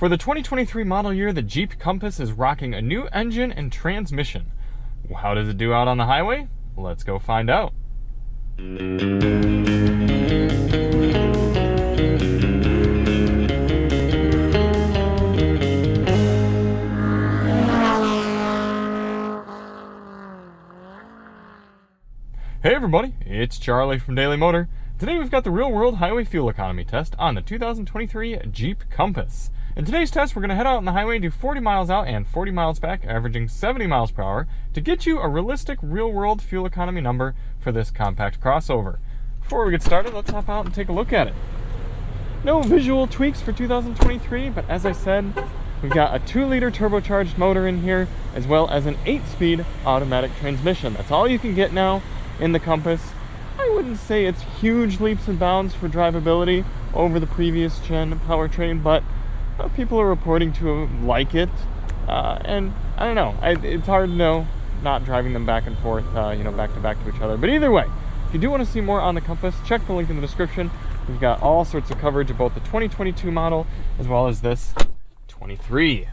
For the 2023 model year, the Jeep Compass is rocking a new engine and transmission. How does it do out on the highway? Let's go find out. Hey everybody, it's Charlie from Daily Motor. Today we've got the real-world highway fuel economy test on the 2023 Jeep Compass. In today's test, we're going to head out on the highway, do 40 miles out and 40 miles back, averaging 70 miles per hour to get you a realistic real-world fuel economy number for this compact crossover. Before we get started, let's hop out and take a look at it. No visual tweaks for 2023, but as I said, we've got a 2-liter turbocharged motor in here, as well as an 8-speed automatic transmission. That's all you can get now in the Compass. I wouldn't say it's huge leaps and bounds for drivability over the previous gen powertrain, but people are reporting to like it, and I don't know, it's hard to know, not driving them back and forth, back to back to each other. But either way, if you do want to see more on the Compass, check the link in the description. We've got all sorts of coverage of both the 2022 model as well as this 23.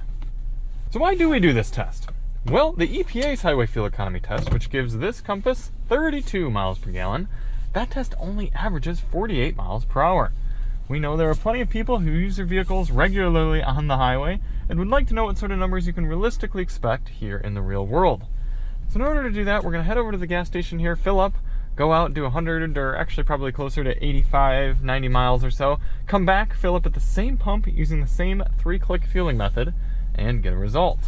So why do we do this test? Well, the EPA's highway fuel economy test, which gives this Compass 32 miles per gallon, that test only averages 48 miles per hour. We know there are plenty of people who use their vehicles regularly on the highway and would like to know what sort of numbers you can realistically expect here in the real world. So in order to do that, we're going to head over to the gas station here, fill up, go out, do 100 or actually probably closer to 85, 90 miles or so, come back, fill up at the same pump using the same 3-click fueling method, and get a result.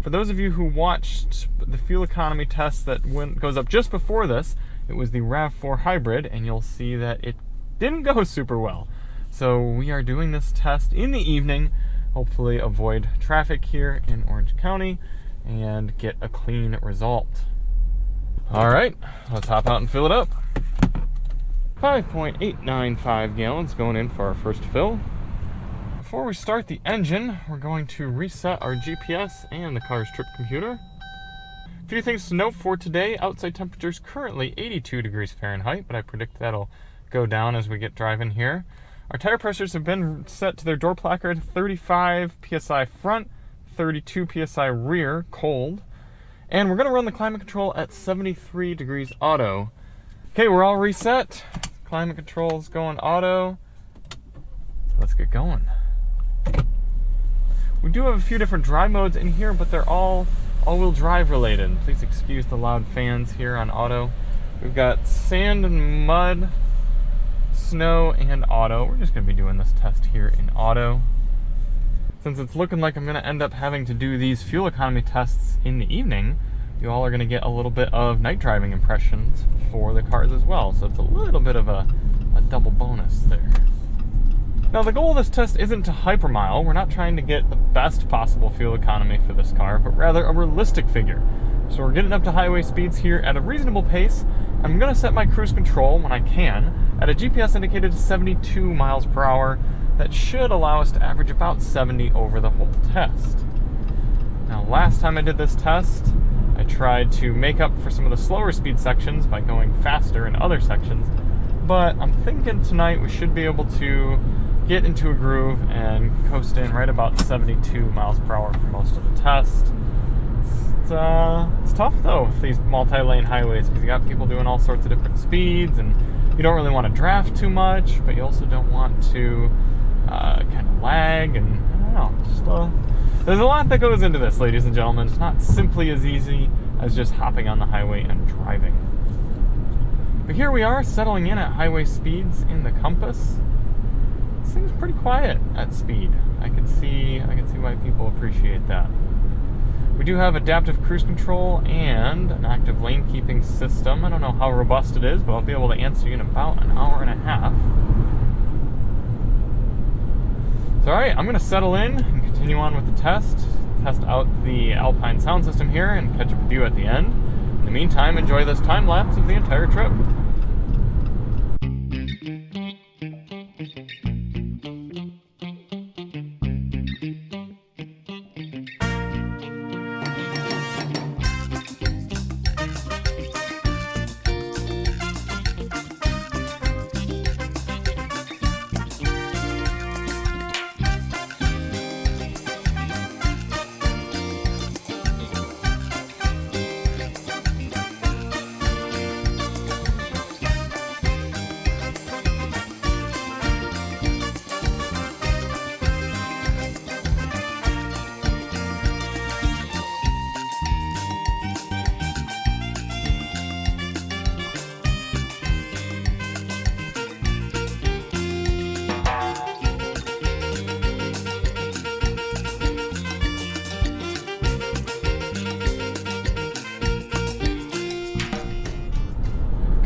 For those of you who watched the fuel economy test that goes up just before this, it was the RAV4 hybrid, and you'll see that it didn't go super well. So we are doing this test in the evening, hopefully avoid traffic here in Orange County, and get a clean result. All right, let's hop out and fill it up. 5.895 gallons going in for our first fill. Before we start the engine, we're going to reset our GPS and the car's trip computer. A few things to note for today. Outside temperature is currently 82 degrees Fahrenheit, but I predict that'll go down as we get driving here. Our tire pressures have been set to their door placard, 35 psi front, 32 psi rear, cold. And we're going to run the climate control at 73 degrees auto. Okay, we're all reset. Climate control is going auto. Let's get going. We do have a few different drive modes in here, but they're all all-wheel drive related. Please excuse the loud fans here on auto. We've got sand and mud, snow, and auto. We're just going to be doing this test here in auto. Since it's looking like I'm going to end up having to do these fuel economy tests in the evening, you all are going to get a little bit of night driving impressions for the cars as well. So it's a little bit of a double bonus there. Now the goal of this test isn't to hypermile. We're not trying to get the best possible fuel economy for this car, but rather a realistic figure. So we're getting up to highway speeds here at a reasonable pace. I'm going to set my cruise control when I can at a GPS indicated 72 miles per hour. That should allow us to average about 70 over the whole test. Now last time I did this test, I tried to make up for some of the slower speed sections by going faster in other sections, but I'm thinking tonight we should be able to get into a groove and coast in right about 72 miles per hour for most of the test. It's tough though with these multi-lane highways because you got people doing all sorts of different speeds, and you don't really want to draft too much, but you also don't want to kind of lag, and I don't know, there's a lot that goes into this, ladies and gentlemen. It's not simply as easy as just hopping on the highway and driving. But here we are settling in at highway speeds in the Compass. This thing's pretty quiet at speed. I can see why people appreciate that. We do have adaptive cruise control and an active lane keeping system. I don't know how robust it is, but I'll be able to answer you in about an hour and a half. So alright, I'm going to settle in and continue on with the test out the Alpine sound system here, and catch up with you at the end. In the meantime, enjoy this time lapse of the entire trip.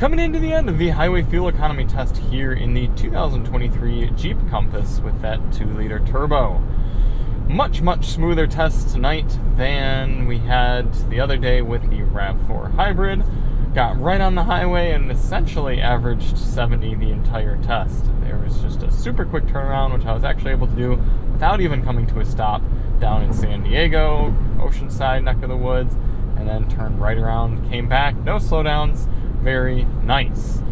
Coming into the end of the highway fuel economy test here in the 2023 Jeep Compass with that 2-liter turbo. Much smoother test tonight than we had the other day with the RAV4 hybrid. Got right on the highway and essentially averaged 70 the entire test. There was just a super quick turnaround, which I was actually able to do without even coming to a stop down in San Diego, Oceanside neck of the woods, and then turned right around, came back, no slowdowns, very nice.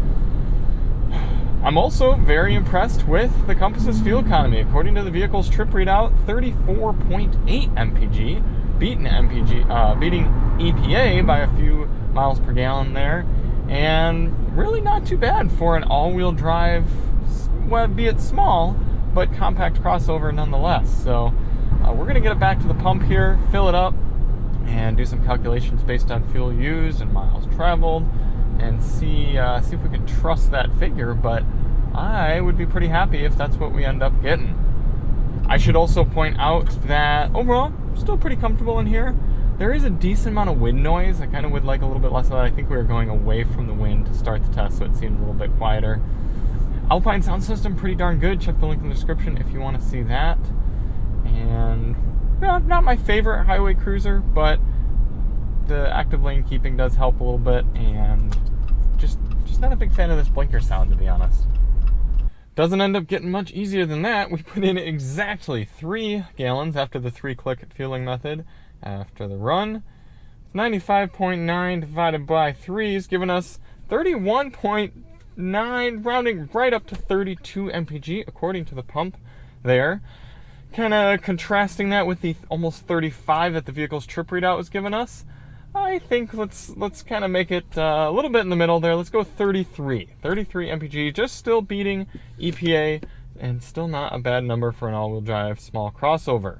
I'm also very impressed with the Compass's fuel economy. According to the vehicle's trip readout, 34.8 MPG, beating EPA by a few miles per gallon there, and really not too bad for an all-wheel drive, well, be it small, but compact crossover nonetheless. So we're going to get it back to the pump here, fill it up, and do some calculations based on fuel used and miles traveled, and see if we can trust that figure, but I would be pretty happy if that's what we end up getting. I should also point out that overall, still pretty comfortable in here. There is a decent amount of wind noise. I kind of would like a little bit less of that. I think we were going away from the wind to start the test, so it seemed a little bit quieter. Alpine sound system, pretty darn good. Check the link in the description if you want to see that. And yeah, not my favorite highway cruiser, but the active lane keeping does help a little bit, and just not a big fan of this blinker sound, to be honest. Doesn't end up getting much easier than that. We put in exactly 3 gallons after the 3-click fueling method after the run. 95.9 divided by 3 is giving us 31.9, rounding right up to 32 MPG according to the pump there. Kind of contrasting that with the almost 35 that the vehicle's trip readout was giving us. I think let's kind of make it a little bit in the middle there. Let's go 33 MPG, just still beating EPA, and still not a bad number for an all-wheel drive small crossover.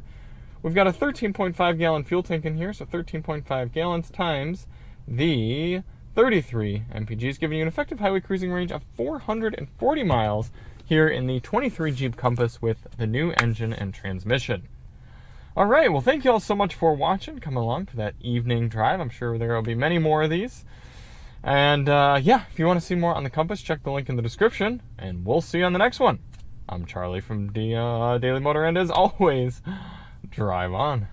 We've got a 13.5 gallon fuel tank in here, so 13.5 gallons times the 33 MPG is giving you an effective highway cruising range of 440 miles here in the 23 Jeep Compass with the new engine and transmission. All right, well, thank you all so much for watching. Come along for that evening drive. I'm sure there will be many more of these. And yeah, if you want to see more on the Compass, check the link in the description, and we'll see you on the next one. I'm Charlie from Daily Motor, and as always, drive on.